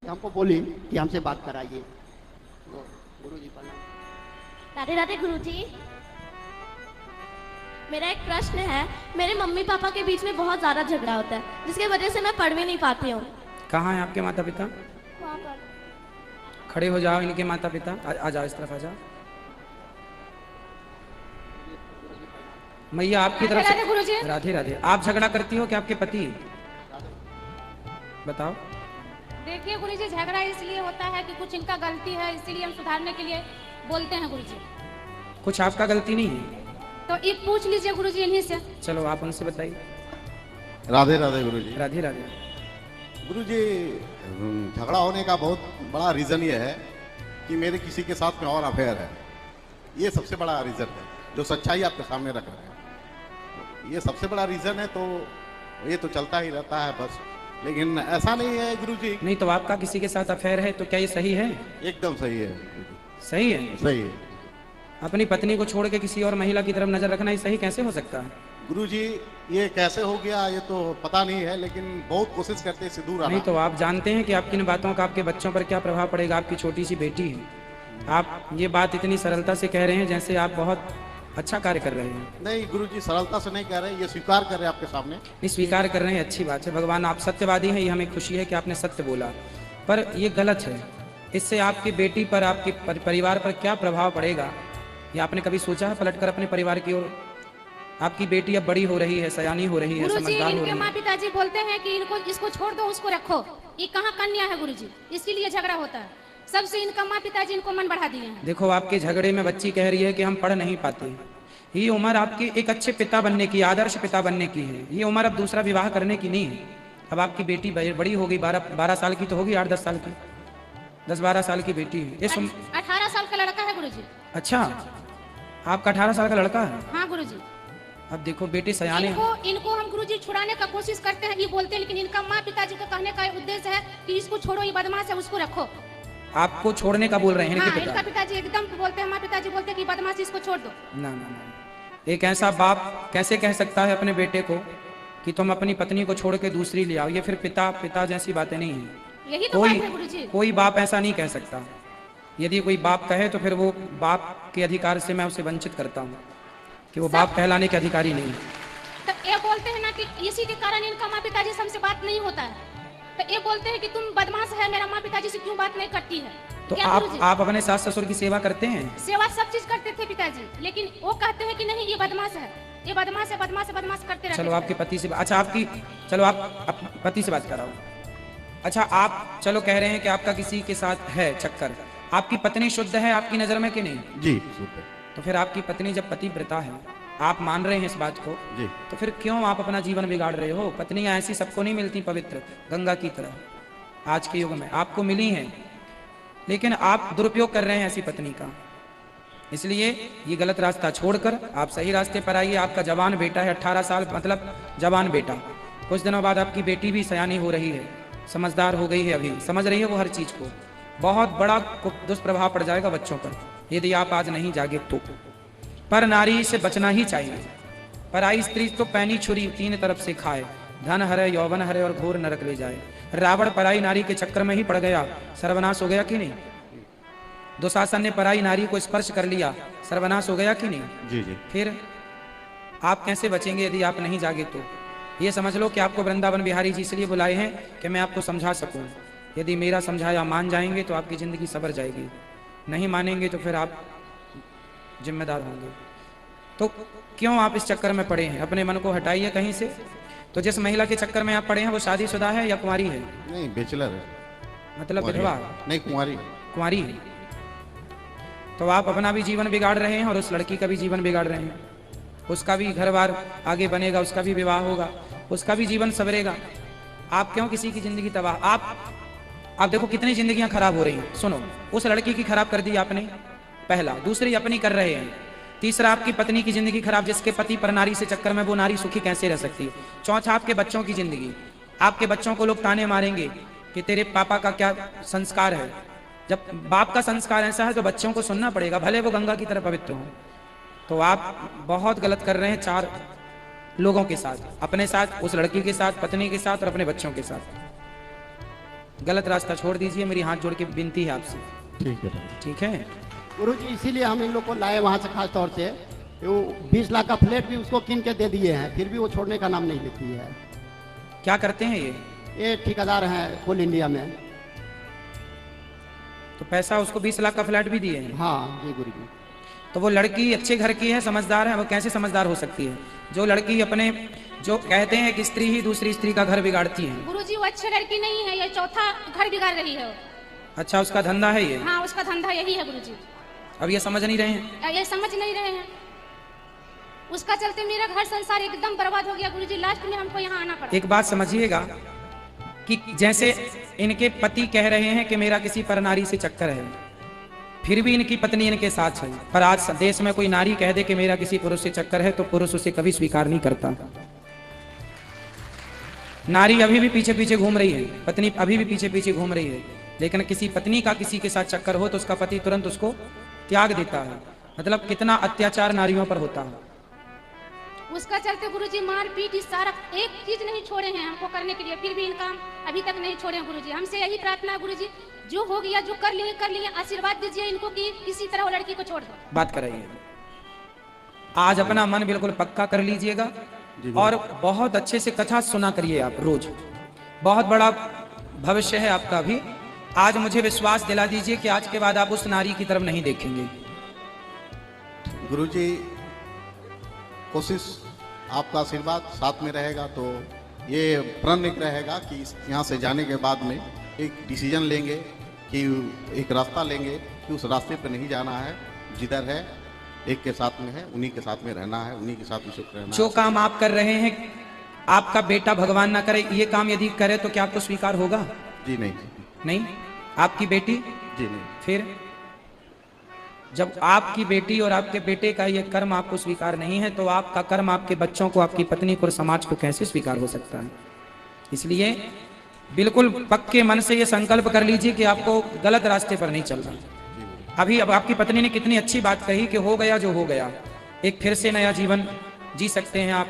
कि हमको बोली कि हमसे बात कराइए। गुरु जी प्रणाम। राधे राधे गुरुजी। मेरा एक प्रश्न है। मेरे मम्मी पापा के बीच में बहुत ज्यादा झगड़ा होता है, जिसकी वजह से मैं पढ़ भी नहीं पाती हूँ। कहाँ हैं आपके माता पिता? वहाँ पर। खड़े हो जाओ, इनके माता पिता आ जाओ, इस तरफ आ जाओ। मैया आपकी तरफ राधे गुरुजी। से राधे राधे। आप झगड़ा करती हो कि आपके पति? बताओ। देखिए गुरुजी, झगड़ा इसलिए होता है कि कुछ इनका गलती है, इसीलिए हम सुधारने के लिए बोलते हैं गुरुजी। कुछ आपका गलती नहीं है तो ये पूछ लीजिए गुरुजी इन्हीं से। चलो आप उनसे बताइए। राधे राधे गुरुजी। राधे राधे। गुरुजी, झगड़ा होने का बहुत बड़ा रीज़न ये है कि मेरे किसी के साथ में और अफेयर है। ये सबसे बड़ा रीज़न है, जो सच्चाई आपके सामने रख रहे हैं। ये सबसे बड़ा रीज़न है, तो ये तो चलता ही रहता है बस। लेकिन ऐसा नहीं है गुरुजी। नहीं तो आपका किसी के साथ अफेयर है तो क्या ये सही है? एकदम सही है। सही है। सही है अपनी पत्नी को छोड़ के किसी और महिला की तरफ नजर रखना ये सही कैसे हो सकता है? गुरुजी, ये कैसे हो गया ये तो पता नहीं है, लेकिन बहुत कोशिश करते हैं इससे दूर आना। नहीं तो आप जानते हैं कि आपकी इन बातों का आपके बच्चों पर क्या प्रभाव पड़ेगा? आपकी छोटी सी बेटी है। आप ये बात इतनी सरलता से कह रहे हैं जैसे आप बहुत अच्छा कार्य कर रहे हैं। नहीं गुरुजी, सरलता से नहीं कह रहे, ये स्वीकार कर रहे हैं आपके सामने। नहीं, स्वीकार कर रहे हैं, अच्छी बात है। भगवान आप सत्यवादी हैं, ये हमें खुशी है कि आपने सत्य बोला, पर ये गलत है। इससे आपकी बेटी पर, आपके परिवार पर क्या प्रभाव पड़ेगा ये आपने कभी सोचा है? पलटकर अपने परिवार की ओर। आपकी बेटी अब बड़ी हो रही है, सयानी हो रही है, गुरुजी, समझदार हो इनके रही माँ है। पिताजी बोलते हैं कि इनको इसको छोड़ दो, उसको रखो। ये कहाँ कन्या है गुरुजी, इसीलिए झगड़ा होता है। सबसे इनका माँ पिताजी इनको मन बढ़ा दिए हैं। देखो आपके झगड़े में बच्ची कह रही है कि हम पढ़ नहीं पाते। ये उम्र आपकी एक अच्छे पिता बनने की, आदर्श पिता बनने की है। ये उम्र अब दूसरा विवाह करने की नहीं है। अब आपकी बेटी बड़ी हो गई, 12 साल की तो होगी, 8-10 साल की, 10-12 साल की बेटी है। 18 साल का लड़का है गुरुजी। अच्छा, आपका 18 साल का लड़का है? हाँ गुरुजी। अब देखो बेटी सयाने इनको हम गुरुजी छुड़ाने का कोशिश करते हैं, ये बोलते हैं, लेकिन इनका माँ पिताजी का कहने का उद्देश्य है कि इसको छोड़ो, ये बदमाश है, उसको रखो। आपको छोड़ने का बोल रहे हैं हाँ, इनके इनका पिता? पिताजी एकदम बोलते हैं, माँ पिताजी बोलते हैं कि बदमाश, इसको छोड़ दो। ना ना ना, एक ऐसा बाप कैसे कह सकता है अपने बेटे को कि तुम अपनी पत्नी को छोड़ के दूसरी ले आओ? ये फिर पिता जैसी बातें नहीं है। यही तो बात है गुरुजी। कोई बाप ऐसा नहीं कह सकता। यदि कोई बाप कहे तो फिर वो बाप के अधिकार से मैं उसे वंचित करता हूँ कि वो बाप कहलाने के अधिकारी नहीं है। तो ये बोलते हैं ना कि इसी के कारण इनका माँ पिताजी से हमसे बात नहीं होता है। तो ये बोलते हैं कि तुम बदमाश है, मेरा माँ पिताजी से क्यों बात नहीं करती है? तो क्या गुरुजी? आप अपने सास ससुर की सेवा करते हैं? सेवा सब चीज करते थे पिताजी, लेकिन वो कहते हैं कि नहीं, ये बदमाश है, ये बदमाश है, बदमाश है, बदमाश करते रहते। चलो आपके पति से, अच्छा आपकी, चलो आप पति से बात कराओ। अच्छा, आप चलो कह रहे हैं कि आपका किसी के साथ है चक्कर, आपकी पत्नी शुद्ध है आपकी नजर में कि नहीं? जी। तो फिर आपकी पत्नी जब पतिव्रता है, आप मान रहे हैं इस बात को, जी। तो फिर क्यों आप अपना जीवन बिगाड़ रहे हो? पत्नियां ऐसी सबको नहीं मिलती पवित्र गंगा की तरह। आज के युग में आपको मिली हैं, लेकिन आप दुरुपयोग कर रहे हैं ऐसी पत्नी का। इसलिए ये गलत रास्ता छोड़कर आप सही रास्ते पर आइए। आपका जवान बेटा है, 18 साल मतलब जवान बेटा। कुछ दिनों बाद आपकी बेटी भी सयानी हो रही है, समझदार हो गई है, अभी समझ रही है वो हर चीज को। बहुत बड़ा दुष्प्रभाव पड़ जाएगा बच्चों पर यदि आप आज नहीं जागे तो। पर नारी से बचना ही चाहिए। पराई स्त्री तो पैनी छुरी तीन तरफ से खाए, धन हरे, यौवन हरे और घोर नरक ले जाए। रावण पराई नारी के चक्कर में ही पड़ गया, सर्वनाश हो गया कि नहीं? दुशासन ने पराई नारी को स्पर्श कर लिया, सर्वनाश हो गया कि नहीं? जी जी। फिर आप कैसे बचेंगे यदि आप नहीं जागे तो? ये समझ लो कि आपको वृंदावन बिहारी जी इसलिए बुलाए हैं कि मैं आपको समझा सकूं। यदि मेरा समझाया मान जाएंगे तो आपकी जिंदगी सवर जाएगी, नहीं मानेंगे तो फिर आप जिम्मेदार होंगे। तो क्यों आप इस चक्कर में पड़े हैं? अपने मन को हटाइए कहीं से। तो जिस महिला के चक्कर में आप पड़े हैं वो शादीशुदा है या कुंवारी है? नहीं, बैचलर है। मतलब कुंवारी विधवा? है। नहीं, कुंवारी। कुंवारी है। तो आप अपना भी जीवन बिगाड़ रहे हैं और उस लड़की का भी जीवन बिगाड़ रहे हैं। उसका भी घर बार आगे बनेगा, उसका भी विवाह होगा, उसका भी जीवन सवरेगा। आप क्यों किसी की जिंदगी तबाह? आप देखो कितनी जिंदगियां खराब हो रही हैं। सुनो, उस लड़की की खराब कर दी आपने, पहला। दूसरी अपनी कर रहे हैं। तीसरा आपकी पत्नी की जिंदगी खराब, जिसके पति पर नारी से चक्कर में वो नारी सुखी कैसे रह सकती है। चौथा आपके बच्चों की जिंदगी। आपके बच्चों को लोग ताने मारेंगे कि तेरे पापा का क्या संस्कार है। जब बाप का संस्कार ऐसा है तो बच्चों को सुनना पड़ेगा, भले वो गंगा की तरह पवित्र हो। तो आप बहुत गलत कर रहे हैं 4 लोगों के साथ, अपने साथ, उस लड़की के साथ, पत्नी के साथ और अपने बच्चों के साथ। गलत रास्ता छोड़ दीजिए, मेरी हाथ जोड़ के विनती है आपसे। ठीक है। ठीक है। गुरुजी इसीलिए हम इन लोग को लाए वहाँ से खास तौर से। वो 20 लाख का फ्लैट भी उसको कीन के दे दिए हैं, फिर भी वो छोड़ने का नाम नहीं लेती है। क्या करते हैं ये ठेकेदार हैं कोल इंडिया में। तो पैसा उसको 20 लाख का फ्लैट भी दिए हैं? हाँ जी गुरुजी। तो वो लड़की अच्छे घर की है, समझदार है, वो कैसे समझदार हो सकती है? जो लड़की अपने, जो कहते हैं कि स्त्री ही दूसरी स्त्री का घर बिगाड़ती है। गुरुजी वो अच्छी लड़की नहीं है, ये चौथा घर बिगाड़ रही है। अच्छा, उसका धंधा है ये? हाँ, उसका धंधा यही है गुरुजी। अब ये समझ नहीं रहे हैं? ये समझ नहीं रहे हैं। उसका चलते मेरा घर संसार एकदम बर्बाद हो गया गुरुजी, लास्ट में हमको यहाँ आना पड़ा। एक बात समझिएगा कि जैसे इनके पति कह रहे हैं कि मेरा किसी पर नारी से चक्कर है, फिर भी इनकी पत्नी इनके साथ है। पर आज देश में कोई नारी कह दे कि मेरा किसी पुरुष से चक्कर है, तो पुरुष उसे कभी स्वीकार नहीं करता। नारी अभी भी पीछे पीछे घूम रही है, पत्नी अभी भी पीछे पीछे घूम रही है, लेकिन किसी पत्नी का किसी के साथ चक्कर हो तो उसका पति तुरंत उसको त्याग देता है। मतलब कितना अत्याचार नारियों पर होता है। उसका चलते गुरुजी मार पीट सारा एक चीज नहीं छोड़े हैं हमको करने के लिए, फिर भी इनका अभी तक नहीं छोड़े हैं गुरुजी। हमसे यही प्रार्थना है गुरुजी, जो हो गया जो कर लिए, आशीर्वाद दीजिए इनको कि किसी तरह वो लड़की को छोड़ दो। बात कराइए। आज अपना मन बिल्कुल पक्का कर लीजिएगा और बहुत अच्छे से कथा सुना करिए आप रोज। बहुत बड़ा भविष्य है आपका भी। आज मुझे विश्वास दिला दीजिए कि आज के बाद आप उस नारी की तरफ नहीं देखेंगे। गुरुजी कोशिश, आपका आशीर्वाद साथ में रहेगा तो ये प्रण एक रहेगा कि यहाँ से जाने के बाद में एक डिसीजन लेंगे कि एक रास्ता लेंगे कि उस रास्ते पर नहीं जाना है, जिधर है एक के साथ में है, उन्हीं के साथ में रहना है, उन्हीं के साथ में रहना है। जो काम आप कर रहे हैं, आपका बेटा भगवान ना करे ये काम यदि करे तो क्या आपको स्वीकार होगा? जी नहीं। नहीं। आपकी बेटी? जी नहीं। फिर जब आपकी बेटी और आपके बेटे का ये कर्म आपको स्वीकार नहीं है, तो आपका कर्म आपके बच्चों को, आपकी पत्नी को और समाज को कैसे स्वीकार हो सकता है? इसलिए बिल्कुल पक्के मन से ये संकल्प कर लीजिए कि आपको गलत रास्ते पर नहीं चलना। अभी अब आपकी पत्नी ने कितनी अच्छी बात कही कि हो गया जो हो गया, एक फिर से नया जीवन जी सकते हैं आप,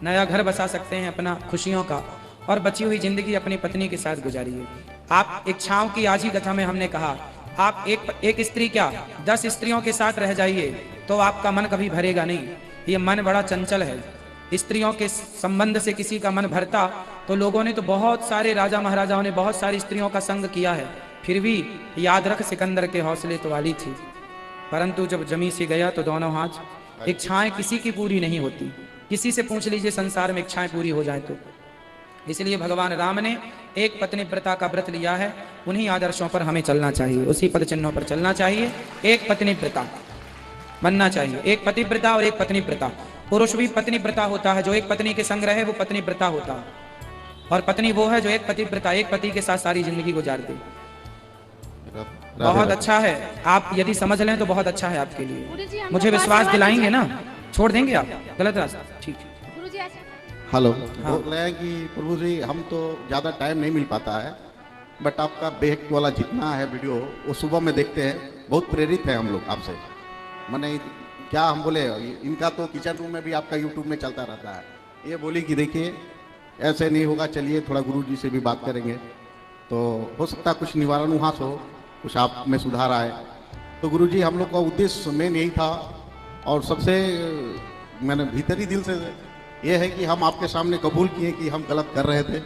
नया घर बसा सकते हैं अपना खुशियों का, और बची हुई जिंदगी अपनी पत्नी के साथ गुजारिए। आप एक छांव की आज ही कथा में हमने कहा, आप एक स्त्री क्या 10 स्त्रियों के साथ रह जाइए तो आपका मन कभी भरेगा नहीं। ये मन बड़ा चंचल है। स्त्रियों के संबंध से किसी का मन भरता तो लोगों ने तो बहुत सारे राजा महाराजाओं ने बहुत सारी स्त्रियों का संग किया है, फिर भी याद रख सिकंदर के हौसले तो वाली थी, परंतु जब जमी से गया तो दोनों हाथ। एक छाएं किसी की पूरी नहीं होती। किसी से पूछ लीजिए संसार में एक छाएं पूरी हो जाए तो। इसलिए भगवान राम ने एक पत्नी व्रता का व्रत लिया है, उन्हीं आदर्शों पर हमें चलना चाहिए, उसी पद चिन्हों पर चलना चाहिए। एक पत्नी व्रता बनना चाहिए, एक पतिव्रता और एक पत्नी व्रता। पुरुष भी पत्नी व्रता होता है, जो एक पत्नी के संग रहे वो पत्नी व्रता होता है, और पत्नी वो है जो एक पतिव्रता, एक पति के साथ सारी जिंदगी गुजार दे। बहुत अच्छा है, आप यदि समझ लें तो बहुत अच्छा है आपके लिए। मुझे विश्वास दिलाएंगे ना? छोड़ देंगे आप गलत रास्ता? ठीक है। हेलो। बोल रहे हैं कि प्रभु जी हम तो ज़्यादा टाइम नहीं मिल पाता है, बट आपका बेहक वाला जितना है वीडियो वो सुबह में देखते हैं, बहुत प्रेरित है हम लोग आपसे। मैंने क्या हम बोले, इनका तो किचन रूम में भी आपका यूट्यूब में चलता रहता है। ये बोली कि देखिए ऐसे नहीं होगा, चलिए थोड़ा गुरु जी से भी बात करेंगे तो हो सकता है कुछ निवारण वहाँ से हो, कुछ आप में सुधार आए। तो गुरु जी हम लोग का उद्देश्य मेन यही था, और सबसे मैंने भीतरी दिल से ये है कि हम आपके सामने कबूल किए कि हम गलत कर रहे थे।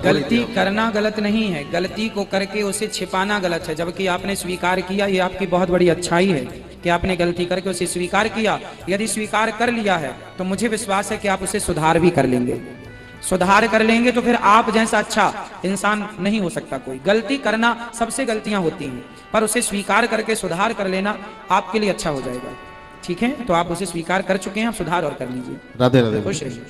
गलती करना गलत नहीं है, गलती को करके उसे छिपाना गलत है। जबकि आपने स्वीकार किया, ये आपकी बहुत बड़ी अच्छाई है कि आपने गलती करके उसे स्वीकार किया। यदि स्वीकार कर लिया है तो मुझे विश्वास है कि आप उसे सुधार भी कर लेंगे। सुधार कर लेंगे तो फिर आप जैसा अच्छा इंसान नहीं हो सकता कोई। गलती करना, सबसे गलतियां होती हैं, पर उसे स्वीकार करके सुधार कर लेना आपके लिए अच्छा हो जाएगा। ठीक है, तो आप उसे स्वीकार कर चुके हैं, आप सुधार और कर लीजिए। राधे राधे। खुश रहिए।